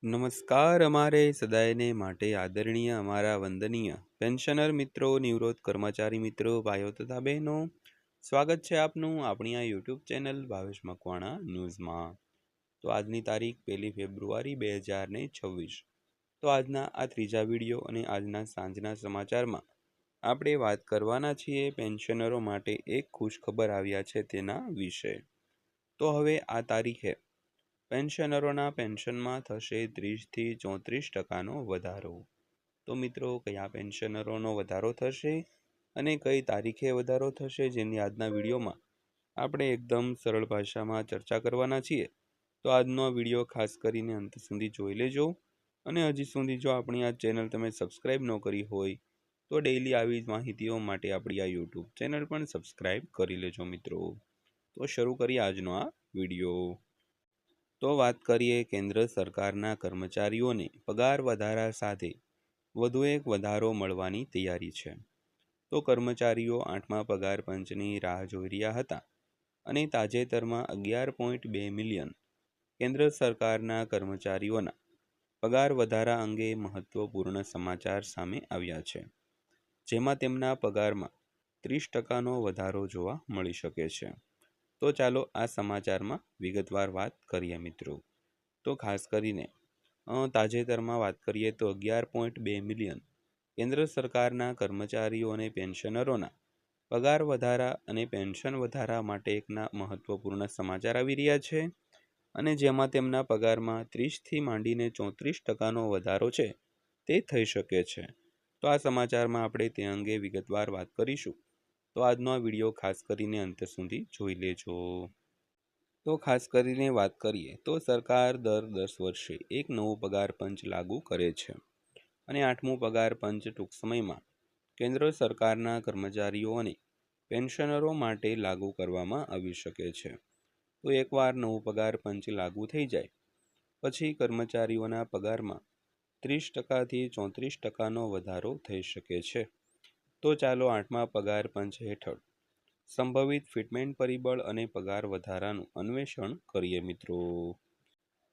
નમસ્કાર અમારે સદાયને માટે આદરણીય અમારા વંદનીય પેન્શનર મિત્રો, નિવૃત્ત કર્મચારી મિત્રો, ભાઈઓ તથા બહેનો, સ્વાગત છે આપનું આપણી આ યુટ્યુબ ચેનલ ભાવેશ મકવાણા ન્યૂઝમાં। તો આજની તારીખ 1 ફેબ્રુઆરી 2026। તો આજના આ ત્રીજા વિડીયો અને આજના સાંજના સમાચારમાં આપણે વાત કરવાના છીએ પેન્શનરો માટે એક ખુશખબર આવ્યા છે તેના વિશે। તો હવે આ તારીખે પેન્શનરોના પેન્શનમાં થશે 30 થી 34% વધારો। તો મિત્રો, કયા પેન્શનરોનો વધારો થશે અને કઈ તારીખે વધારો થશે જેની આજના વિડીયોમાં આપણે એકદમ સરળ ભાષામાં ચર્ચા કરવાના છીએ। તો આજનો વિડીયો ખાસ કરીને અંત સુધી જોઈ લેજો અને હજી સુધી જો આપણી આ ચેનલ તમે સબસ્ક્રાઈબ ન કરી હોય તો ડેઈલી આવી જ માહિતીઓ માટે આપણી આ યુટ્યુબ ચેનલ પણ સબસ્ક્રાઈબ કરી લેજો મિત્રો। તો શરૂ કરીએ આજનો આ વિડીયો। તો વાત કરીએ કેન્દ્ર સરકારના કર્મચારીઓને પગાર વધારા સાથે વધુ એક વધારો મળવાની તૈયારી છે। તો કર્મચારીઓ 8મા પગાર પંચની રાહ જોઈ રહ્યા હતા અને તાજેતરમાં 11.2 મિલિયન કેન્દ્ર સરકારના કર્મચારીઓના પગાર વધારા અંગે મહત્વપૂર્ણ સમાચાર સામે આવ્યા છે, જેમાં તેમના પગારમાં 30%નો વધારો જોવા મળી શકે છે। તો ચાલો આ સમાચારમાં વિગતવાર વાત કરીએ મિત્રો। તો ખાસ કરીને તાજેતરમાં વાત કરીએ તો 11.2 મિલિયન કેન્દ્ર સરકારના કર્મચારીઓ અને પેન્શનરોના પગાર વધારા અને પેન્શન વધારા માટે એકના મહત્વપૂર્ણ સમાચાર આવી રહ્યા છે અને જેમાં તેમના પગારમાં 30થી માંડીને 34%નો વધારો છે તે થઈ શકે છે। તો આ સમાચારમાં આપણે તે અંગે વિગતવાર વાત કરીશું, તો આજનો આ વિડીયો ખાસ કરીને અંત સુધી જોઈ લેજો। તો ખાસ કરીને વાત કરીએ તો સરકાર દર 10 વર્ષે એક નવું પગાર પંચ લાગુ કરે છે અને 8મું પગાર પંચ ટૂંક સમયમાં કેન્દ્ર સરકારના કર્મચારીઓ અને પેન્શનરો માટે લાગુ કરવામાં આવી શકે છે। તો એકવાર નવું પગાર પંચ લાગુ થઈ જાય પછી કર્મચારીઓના પગારમાં 30%થી 34%નો વધારો થઈ શકે છે। તો ચાલો 8મા પગાર પંચ હેઠળ સંભવિત ફિટમેન્ટ પરિબળ અને પગાર વધારાનું અન્વેષણ કરીએ મિત્રો।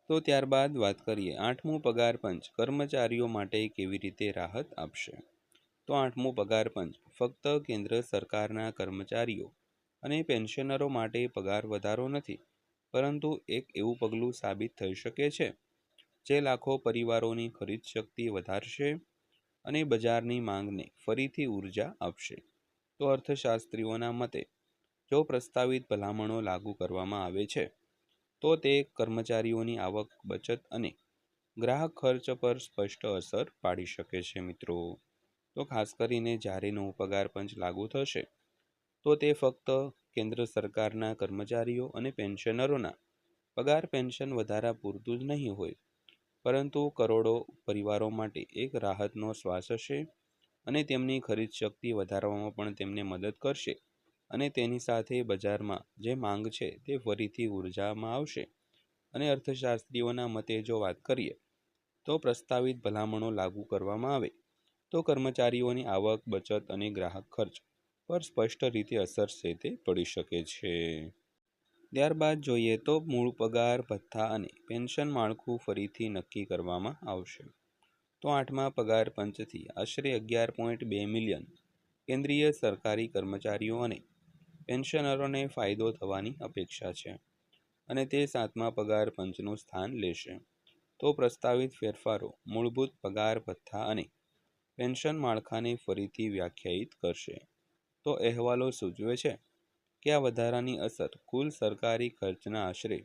તો ત્યારબાદ વાત કરીએ 8મું પગાર પંચ કર્મચારીઓ માટે કેવી રીતે રાહત આપશે। તો 8મું પગાર પંચ ફક્ત કેન્દ્ર સરકારના કર્મચારીઓ અને પેન્શનરો માટે પગાર વધારો નથી, પરંતુ એક એવું પગલું સાબિત થઈ શકે છે જે લાખો પરિવારોની ખરીદ શક્તિ વધારશે અને બજારની માંગને ફરીથી ઉર્જા આપશે। તો અર્થશાસ્ત્રીઓના મતે જો પ્રસ્તાવિત ભલામણો લાગુ કરવામાં આવે છે તો તે કર્મચારીઓની આવક, બચત અને ગ્રાહક ખર્ચ પર સ્પષ્ટ અસર પાડી શકે છે મિત્રો। તો ખાસ કરીને જ્યારે નવું પગાર પંચ લાગુ થશે તો તે ફક્ત કેન્દ્ર સરકારના કર્મચારીઓ અને પેન્શનરોના પગાર પેન્શન વધારા પૂરતું જ નહીં હોય, પરંતુ કરોડો પરિવારો માટે એક રાહતનો શ્વાસ હશે અને તેમની ખરીદ શક્તિ વધારવામાં પણ તેમને મદદ કરશે અને તેની સાથે બજારમાં જે માંગ છે તે ફરીથી ઉર્જામાં આવશે। અને અર્થશાસ્ત્રીઓના મતે જો વાત કરીએ તો પ્રસ્તાવિત ભલામણો લાગુ કરવામાં આવે તો કર્મચારીઓની આવક, બચત અને ગ્રાહક ખર્ચ પર સ્પષ્ટ રીતે અસર છે તે પડી શકે છે। ત્યારબાદ જોઈએ તો મૂળ પગાર, ભથ્થા અને પેન્શન માળખું ફરીથી નક્કી કરવામાં આવશે। તો 8મા પગાર પંચથી આશરે 11.2 મિલિયન કેન્દ્રીય સરકારી કર્મચારીઓ અને પેન્શનરોને ફાયદો થવાની અપેક્ષા છે અને તે 7મા પગાર પંચનું સ્થાન લેશે। તો પ્રસ્તાવિત ફેરફારો મૂળભૂત પગાર, ભથ્થા અને પેન્શન માળખાને ફરીથી વ્યાખ્યાયિત કરશે। તો અહેવાલો સૂચવે છે કે આ વધારાની અસર કુલ સરકારી ખર્ચના આશરે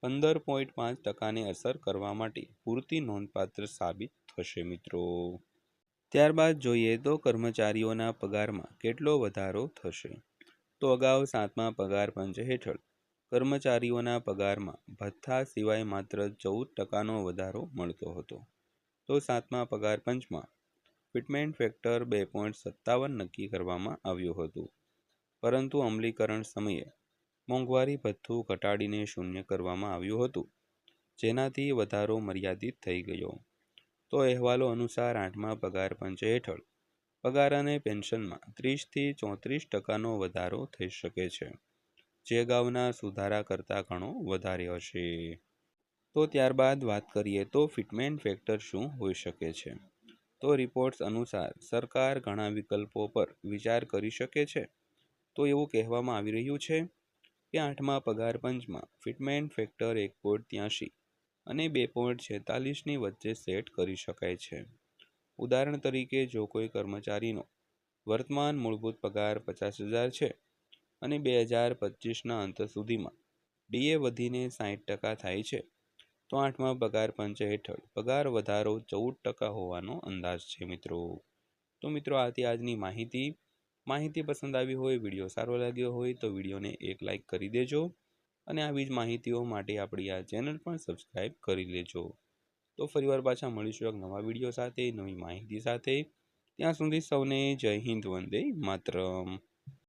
15.5%ને અસર કરવા માટે પૂરતી નોંધપાત્ર સાબિત થશે મિત્રો। ત્યારબાદ જોઈએ તો કર્મચારીઓના પગારમાં કેટલો વધારો થશે। તો અગાઉ 7મા પગાર પંચ હેઠળ કર્મચારીઓના પગારમાં ભથ્થા સિવાય માત્ર 14%નો વધારો મળતો હતો। તો 7મા પગાર પંચમાં ફિટમેન્ટ ફેક્ટર 2.57 નક્કી કરવામાં આવ્યું હતું, પરંતુ અમલીકરણ સમયે મોંઘવારી ભથ્થું ઘટાડીને શૂન્ય કરવામાં આવ્યું હતું, જેનાથી વધારો મર્યાદિત થઈ ગયો। તો અહેવાલો અનુસાર 8મા પગાર પંચ હેઠળ પગાર અને પેન્શનમાં 30થી 34%નો વધારો થઈ શકે છે, જે અગાઉના સુધારા કરતાં ઘણો વધારે હશે। તો ત્યારબાદ વાત કરીએ તો ફિટમેન્ટ ફેક્ટર શું હોઈ શકે છે. તો રિપોર્ટ્સ અનુસાર સરકાર ઘણા વિકલ્પો પર વિચાર કરી શકે છે. તો એવું કહેવામાં આવી રહ્યું છે કે 8મા પગાર પંચમાં ફિટમેન્ટ ફેક્ટર 1.83 અને 2.46ની વચ્ચે સેટ કરી શકાય છે. ઉદાહરણ તરીકે, જો કોઈ કર્મચારીનો વર્તમાન મૂળભૂત પગાર 50,000 છે અને 2025ના અંત સુધીમાં ડીએ વધીને 60% થાય છે, તો 8મા પગાર પંચ હેઠળ પગાર વધારો 14% હોવાનો અંદાજ છે મિત્રો. તો મિત્રો, આથી આજની માહિતી પસંદ આવી હોય, વિડીયો સારો લાગ્યો હોય તો વિડીયોને એક લાઈક કરી દેજો અને આવી જ માહિતીઓ માટે આપણી આ ચેનલ પણ સબસ્ક્રાઈબ કરી લેજો. તો ફરીવાર પાછા મળીશું એક નવા વિડીયો સાથે, નવી માહિતી સાથે. ત્યાં સુધી સૌને જય હિન્દ, વંદે માતરમ.